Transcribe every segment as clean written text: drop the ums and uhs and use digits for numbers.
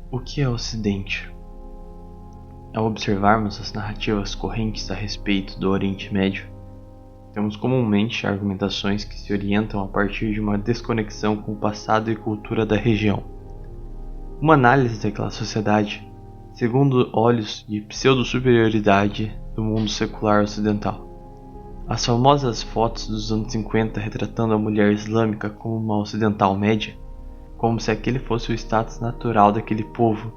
O que é Ocidente? Ao observarmos as narrativas correntes a respeito do Oriente Médio, temos comumente argumentações que se orientam a partir de uma desconexão com o passado e cultura da região. Uma análise daquela sociedade, segundo olhos de pseudo-superioridade do mundo secular ocidental. As famosas fotos dos anos 50 retratando a mulher islâmica como uma ocidental média, como se aquele fosse o status natural daquele povo,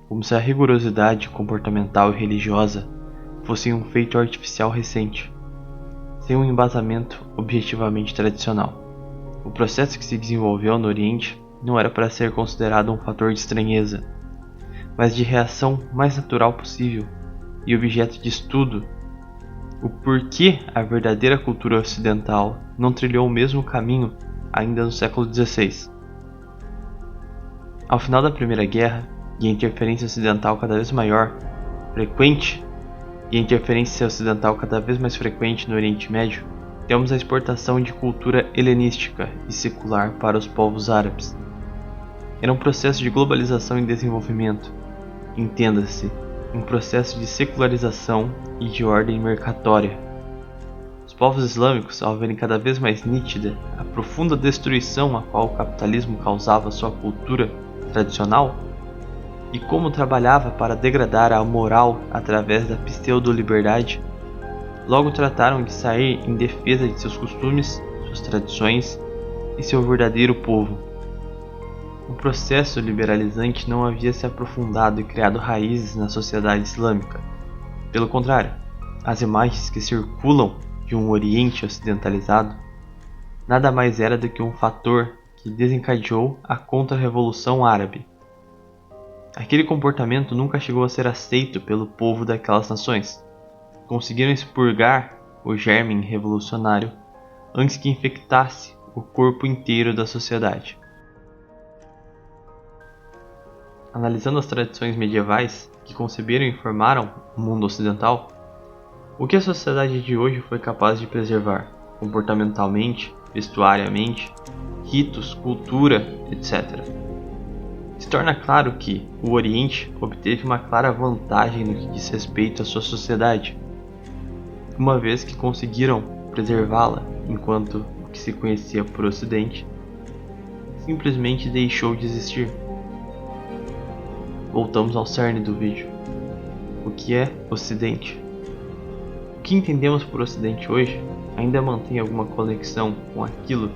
como se a rigorosidade comportamental e religiosa fosse um feito artificial recente, sem um embasamento objetivamente tradicional. O processo que se desenvolveu no Oriente não era para ser considerado um fator de estranheza, mas de reação mais natural possível e objeto de estudo. O porquê a verdadeira cultura ocidental não trilhou o mesmo caminho ainda no século XVI. Ao final da Primeira Guerra, e a interferência ocidental cada vez mais frequente no Oriente Médio, temos a exportação de cultura helenística e secular para os povos árabes. Era um processo de globalização e desenvolvimento, entenda-se, um processo de secularização e de ordem mercatória. Os povos islâmicos, ao verem cada vez mais nítida a profunda destruição a qual o capitalismo causava à sua cultura tradicional, e como trabalhava para degradar a moral através da pseudo-liberdade, logo trataram de sair em defesa de seus costumes, suas tradições e seu verdadeiro povo. O processo liberalizante não havia se aprofundado e criado raízes na sociedade islâmica. Pelo contrário, as imagens que circulam de um Oriente ocidentalizado nada mais era do que um fator que desencadeou a Contra-Revolução Árabe. Aquele comportamento nunca chegou a ser aceito pelo povo daquelas nações. Conseguiram expurgar o germe revolucionário antes que infectasse o corpo inteiro da sociedade. Analisando as tradições medievais que conceberam e formaram o mundo ocidental, o que a sociedade de hoje foi capaz de preservar, comportamentalmente, vestuariamente, ritos, cultura, etc. Se torna claro que o Oriente obteve uma clara vantagem no que diz respeito à sua sociedade, uma vez que conseguiram preservá-la, enquanto o que se conhecia por Ocidente simplesmente deixou de existir. Voltamos ao cerne do vídeo. O que é Ocidente? O que entendemos por Ocidente hoje ainda mantém alguma conexão com aquilo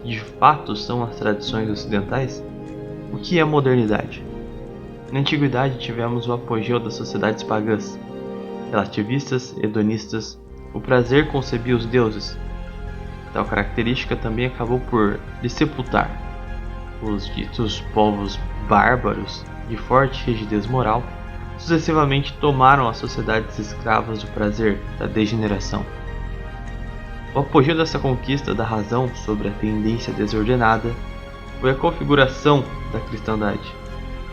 que de fato são as tradições ocidentais? O que é modernidade? Na antiguidade tivemos o apogeu das sociedades pagãs. Relativistas, hedonistas, o prazer concebia os deuses. Tal característica também acabou por lhes sepultar. Os ditos povos bárbaros, de forte rigidez moral, sucessivamente tomaram as sociedades escravas do prazer, da degeneração. O apogeu dessa conquista da razão sobre a tendência desordenada foi a configuração da cristandade,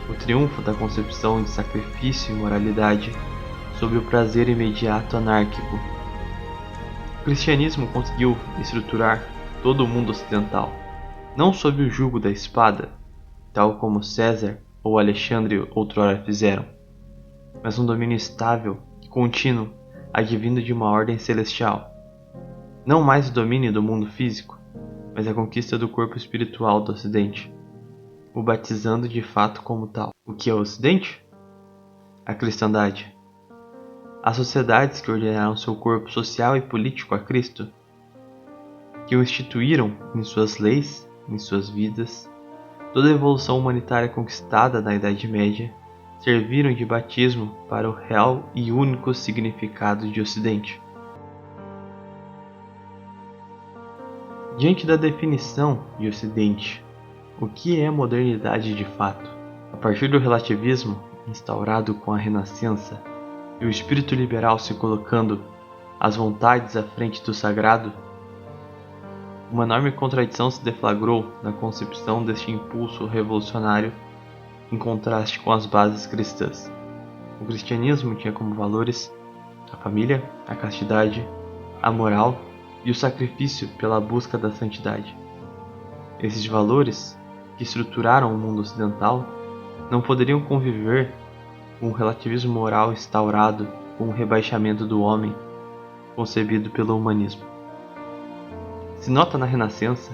o triunfo da concepção de sacrifício e moralidade sobre o prazer imediato anárquico. O cristianismo conseguiu estruturar todo o mundo ocidental, não sob o jugo da espada, tal como César ou Alexandre outrora fizeram, mas um domínio estável e contínuo advindo de uma ordem celestial. Não mais o domínio do mundo físico, mas a conquista do corpo espiritual do Ocidente, o batizando de fato como tal. O que é o Ocidente? A cristandade. As sociedades que ordenaram seu corpo social e político a Cristo, que o instituíram em suas leis, em suas vidas, toda a evolução humanitária conquistada na Idade Média, serviram de batismo para o real e único significado de Ocidente. Diante da definição de Ocidente, o que é modernidade de fato? A partir do relativismo, instaurado com a Renascença, e o espírito liberal se colocando as vontades à frente do sagrado, uma enorme contradição se deflagrou na concepção deste impulso revolucionário em contraste com as bases cristãs. O cristianismo tinha como valores a família, a castidade, a moral e o sacrifício pela busca da santidade. Esses valores, que estruturaram o mundo ocidental, não poderiam conviver com o relativismo moral instaurado com o rebaixamento do homem concebido pelo humanismo. Se nota na Renascença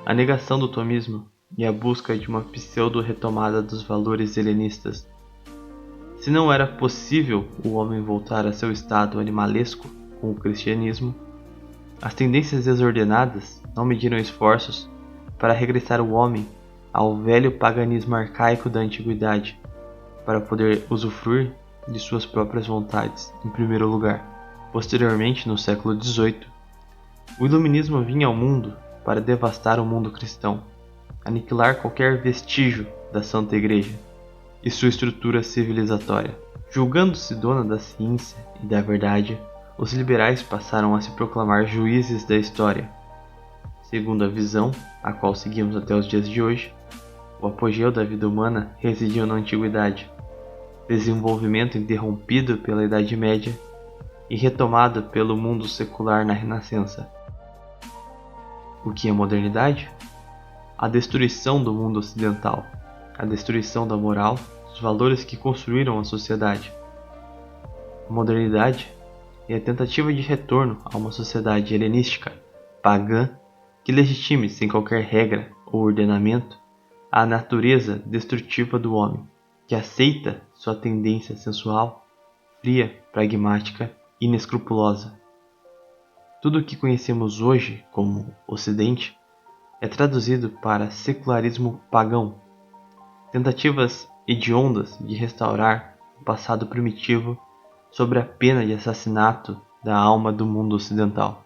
a negação do tomismo e a busca de uma pseudo-retomada dos valores helenistas. Se não era possível o homem voltar a seu estado animalesco com o cristianismo, as tendências desordenadas não mediram esforços para regressar o homem ao velho paganismo arcaico da antiguidade, para poder usufruir de suas próprias vontades, em primeiro lugar. Posteriormente, no século XVIII, o iluminismo vinha ao mundo para devastar o mundo cristão, aniquilar qualquer vestígio da Santa Igreja e sua estrutura civilizatória. Julgando-se dona da ciência e da verdade, os liberais passaram a se proclamar juízes da história. Segundo a visão, a qual seguimos até os dias de hoje, o apogeu da vida humana residiu na antiguidade, desenvolvimento interrompido pela Idade Média e retomado pelo mundo secular na Renascença. O que é modernidade? A destruição do mundo ocidental, a destruição da moral, dos valores que construíram a sociedade. A modernidade é a tentativa de retorno a uma sociedade helenística, pagã, que legitime sem qualquer regra ou ordenamento a natureza destrutiva do homem, que aceita sua tendência sensual, fria, pragmática e inescrupulosa. Tudo o que conhecemos hoje como Ocidente é traduzido para secularismo pagão, tentativas hediondas de restaurar o passado primitivo sob a pena de assassinato da alma do mundo ocidental.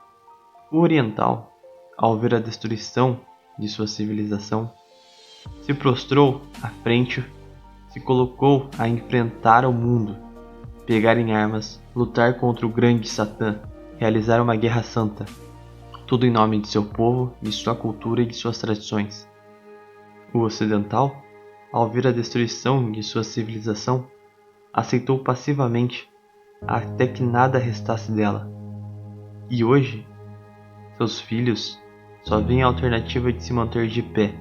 O oriental, ao ver a destruição de sua civilização, se prostrou à frente, se colocou a enfrentar o mundo, pegar em armas, lutar contra o grande Satã, realizar uma guerra santa, tudo em nome de seu povo, de sua cultura e de suas tradições. O ocidental, ao ver a destruição de sua civilização, aceitou passivamente até que nada restasse dela. E hoje, seus filhos só veem a alternativa de se manter de pé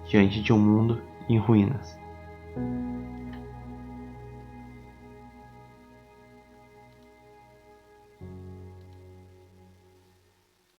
diante de um mundo em ruínas.